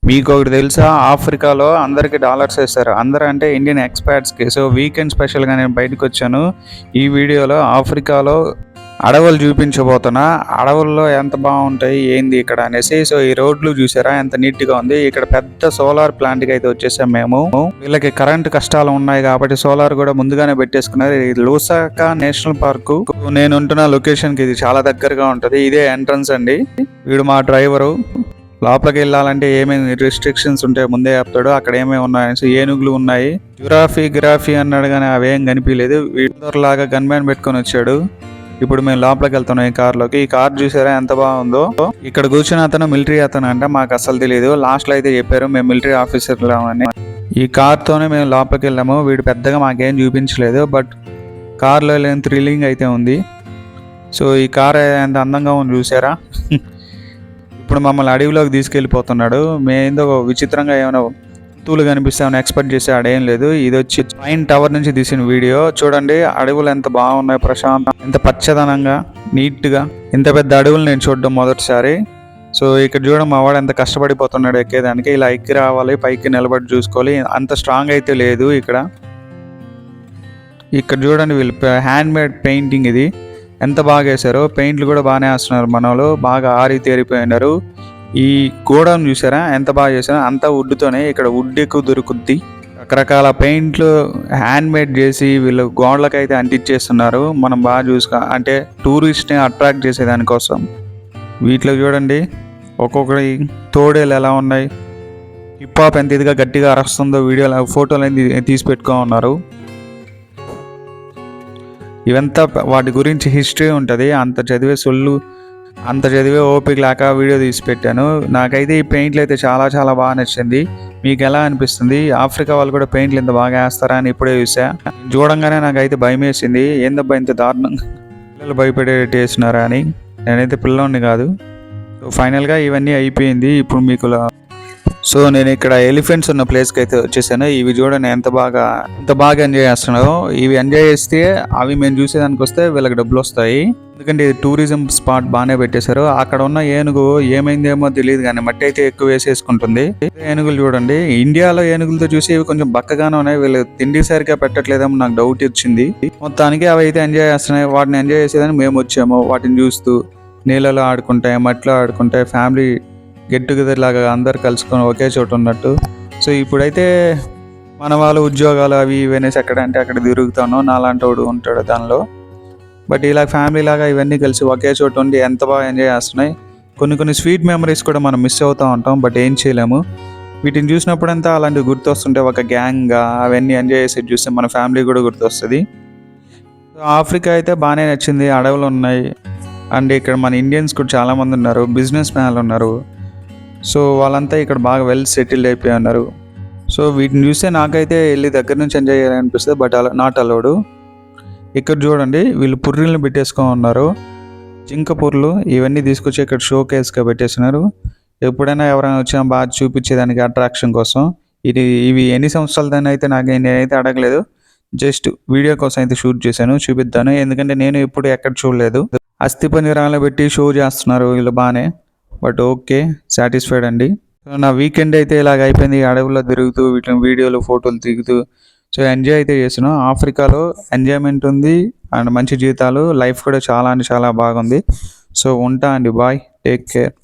మీకు ఒకటి తెలుసా, ఆఫ్రికాలో అందరికి డాలర్స్ వేస్తారు. అందరూ అంటే ఇండియన్ ఎక్స్పాట్స్కి. సో వీకెండ్ స్పెషల్గా నేను బయటకు వచ్చాను. ఈ వీడియోలో ఆఫ్రికాలో అడవులు చూపించబోతున్నా. అడవుల్లో ఎంత బాగుంటాయి ఏంది ఇక్కడ అనేసి. సో ఈ రోడ్లు చూసారా ఎంత నీట్గా ఉంది. ఇక్కడ పెద్ద సోలార్ ప్లాంట్కి అయితే వచ్చేసాం మేము. వీళ్ళకి కరెంట్ కష్టాలు ఉన్నాయి కాబట్టి సోలార్ కూడా ముందుగానే పెట్టేసుకున్నారు. ఇది లూసాకా నేషనల్ పార్కు. నేను ఉంటున్న లొకేషన్కి ఇది చాలా దగ్గరగా ఉంటుంది. ఇదే ఎంట్రన్స్ అండి. వీడు మా డ్రైవరు. లోపలికి వెళ్ళాలంటే ఏమేమి రిస్ట్రిక్షన్స్ ఉంటాయో ముందే చెప్తాడు. అక్కడ ఏమేమి ఉన్నాయని ఏనుగులు ఉన్నాయి. జిరాఫీ అన్నాడు కానీ అవేం కనిపించలేదు. వీళ్ళలాగా గన్ మ్యాన్ పెట్టుకొని వచ్చాడు. ఇప్పుడు మేము లోపలికి వెళ్తున్నాం ఈ కార్లోకి. ఈ కార్ చూసారా ఎంత బాగుందో. ఇక్కడ కూర్చున్న అతను మిలిటరీ అతను అంటే మాకు అసలు తెలియదు. లాస్ట్లో అయితే చెప్పారు మేము మిలిటరీ ఆఫీసర్లు అని. ఈ కార్తోనే మేము లోపలికి వెళ్ళాము. వీడు పెద్దగా మాకేం చూపించలేదు, బట్ కార్లో లేని థ్రిల్లింగ్ అయితే ఉంది. సో ఈ కార్ ఎంత అందంగా ఉంది చూసారా. ఇప్పుడు మమ్మల్ని అడవిలోకి తీసుకెళ్ళిపోతున్నాడు. మేమేందో విచిత్రంగా ఏమైనా తూలు కనిపిస్తే ఏమైనా ఎక్స్పెక్ట్ చేస్తే ఆడేం లేదు. ఇది వచ్చి పైన్ టవర్ నుంచి తీసిన వీడియో. చూడండి అడవులు ఎంత బాగున్నాయి, ప్రశాంతం, ఎంత పచ్చదనంగా నీట్గా. ఇంత పెద్ద అడవులు నేను చూడడం మొదటిసారి. సో ఇక్కడ చూడడం మా వాడు ఎంత కష్టపడిపోతున్నాడు ఎక్కేదానికి. ఇలా ఎక్కి రావాలి, పైకి నిలబడి చూసుకోవాలి. అంత స్ట్రాంగ్ అయితే లేదు ఇక్కడ. ఇక్కడ చూడండి వీళ్ళు హ్యాండ్ మేడ్ పెయింటింగ్. ఇది ఎంత బాగా వేశారో. పెయింట్లు కూడా బాగానే వేస్తున్నారు మన వాళ్ళు. బాగా ఆరి తేరిపోయినారు. ఈ గోడను చూసారా ఎంత బాగా చేశారో. అంతా వుడ్తోనే. ఇక్కడ వుడ్ ఎక్కువ దొరుకుద్ది. రకరకాల పెయింట్లు హ్యాండ్ మేడ్ చేసి వీళ్ళు గోడలకు అయితే అంటించేస్తున్నారు. మనం బాగా అంటే టూరిస్ట్ని అట్రాక్ట్ చేసే దానికోసం. వీటిలో చూడండి ఒక్కొక్కటి తోడేలు ఎలా ఉన్నాయి. హిప్ హాప్ ఎంత ఇదిగా గట్టిగా అరుస్తుందో వీడియోలో ఫోటోలు తీసి పెట్టుకో ఉన్నారు. ఇవంతా వాటి గురించి హిస్టరీ ఉంటుంది. అంత చదివే ఓపిక లేక వీడియో తీసి పెట్టాను. నాకైతే ఈ పెయింట్లు అయితే చాలా చాలా బాగా నచ్చింది. మీకు ఎలా అనిపిస్తుంది? ఆఫ్రికా వాళ్ళు కూడా పెయింట్లు ఇంత బాగా వేస్తారా అని ఇప్పుడే చూసా. చూడంగానే నాకైతే భయం వేసింది. ఏందబ్బా ఇంత దారుణంగా పిల్లలు భయపడేటట్టు వేస్తున్నారా అని. నేనైతే పిల్లోని కాదు. సో ఫైనల్గా ఇవన్నీ అయిపోయింది. ఇప్పుడు మీకు సో నేను ఇక్కడ ఎలిఫెంట్స్ ఉన్న ప్లేస్కి అయితే వచ్చేసాను. ఇవి చూడండి ఎంత బాగా ఎంజాయ్ చేస్తున్నారో. ఇవి ఎంజాయ్ చేస్తే అవి మేము చూసేదానికి వస్తే వీళ్ళకి డబ్బులు వస్తాయి. ఎందుకంటే ఇది టూరిజం స్పాట్ బాగానే పెట్టేశారు. అక్కడ ఉన్న ఏనుగు ఏమైందేమో తెలియదు కానీ మట్టి అయితే ఎక్కువ వేసేసుకుంటుంది. ఏనుగులు చూడండి. ఇండియాలో ఏనుగులతో చూసి ఇవి కొంచెం బక్కగానే ఉన్నాయి. వీళ్ళు తిండి సరిగ్గా పెట్టట్లేదేమో నాకు డౌట్ వచ్చింది. మొత్తానికి అవి అయితే ఎంజాయ్ చేస్తున్నాయి. వాటిని ఎంజాయ్ చేసేదానికి మేము వచ్చాము. వాటిని చూస్తూ నీళ్ళలో ఆడుకుంటాయి, మట్టిలో ఆడుకుంటాయి. ఫ్యామిలీ గెట్ టుగెదర్ లాగా అందరు కలుసుకొని ఒకే చోట ఉన్నట్టు. సో ఇప్పుడైతే మన వాళ్ళు ఉద్యోగాలు అవి ఇవనేసి ఎక్కడంటే అక్కడ తిరుగుతాను. నాలాంటి వాడు ఉంటాడు దానిలో. బట్ ఇలా ఫ్యామిలీ లాగా ఇవన్నీ కలిసి ఒకే చోట ఉండి ఎంత బాగా ఎంజాయ్ చేస్తున్నాయి. కొన్ని స్వీట్ మెమరీస్ కూడా మనం మిస్ అవుతూ ఉంటాం, బట్ ఏం చేయలేము. వీటిని చూసినప్పుడంతా అలాంటివి గుర్తొస్తుంటే ఒక గ్యాంగ్గా అవన్నీ ఎంజాయ్ చేసి చూస్తే మన ఫ్యామిలీ కూడా గుర్తొస్తుంది. ఆఫ్రికా అయితే బాగానే నచ్చింది. అడవులు ఉన్నాయి. అండ్ ఇక్కడ మన ఇండియన్స్ కూడా చాలామంది ఉన్నారు. బిజినెస్ మ్యాన్లు ఉన్నారు. సో వాళ్ళంతా ఇక్కడ బాగా వెల్ సెటిల్డ్ అయిపోయి ఉన్నారు. సో వీటిని చూస్తే నాకైతే వెళ్ళి దగ్గర నుంచి ఎంజాయ్ చేయాలనిపిస్తుంది, బట్ అలా నాట్ అలౌడ్. ఇక్కడ చూడండి వీళ్ళు పుర్రిలను పెట్టేసుకొని ఉన్నారు. జింక పుర్లు ఇవన్నీ తీసుకొచ్చి ఇక్కడ షో కేస్గా పెట్టేస్తున్నారు. ఎప్పుడైనా ఎవరైనా వచ్చినా బాగా చూపించేదానికి అట్రాక్షన్ కోసం. ఇవి ఎన్ని సంవత్సరాలదని అయితే నేనైతే అడగలేదు. జస్ట్ వీడియో కోసం అయితే షూట్ చేశాను, చూపిద్దాను. ఎందుకంటే నేను ఎప్పుడు ఎక్కడ చూడలేదు. అస్థి పంజరాలు పెట్టి షో చేస్తున్నారు వీళ్ళు బాగానే. బట్ ఓకే, సాటిస్ఫైడ్ అండి. సో నా వీకెండ్ అయితే ఇలాగ అయిపోయింది. అడవుల్లో తిరుగుతూ వీటిని వీడియోలు ఫోటోలు దిగుతూ సో ఎంజాయ్ అయితే చేస్తున్నాం. ఆఫ్రికాలో ఎంజాయ్మెంట్ ఉంది అండ్ మంచి జీతాలు. లైఫ్ కూడా చాలా అంటే చాలా బాగుంది. సో ఉంటా అండి. Bye, take care.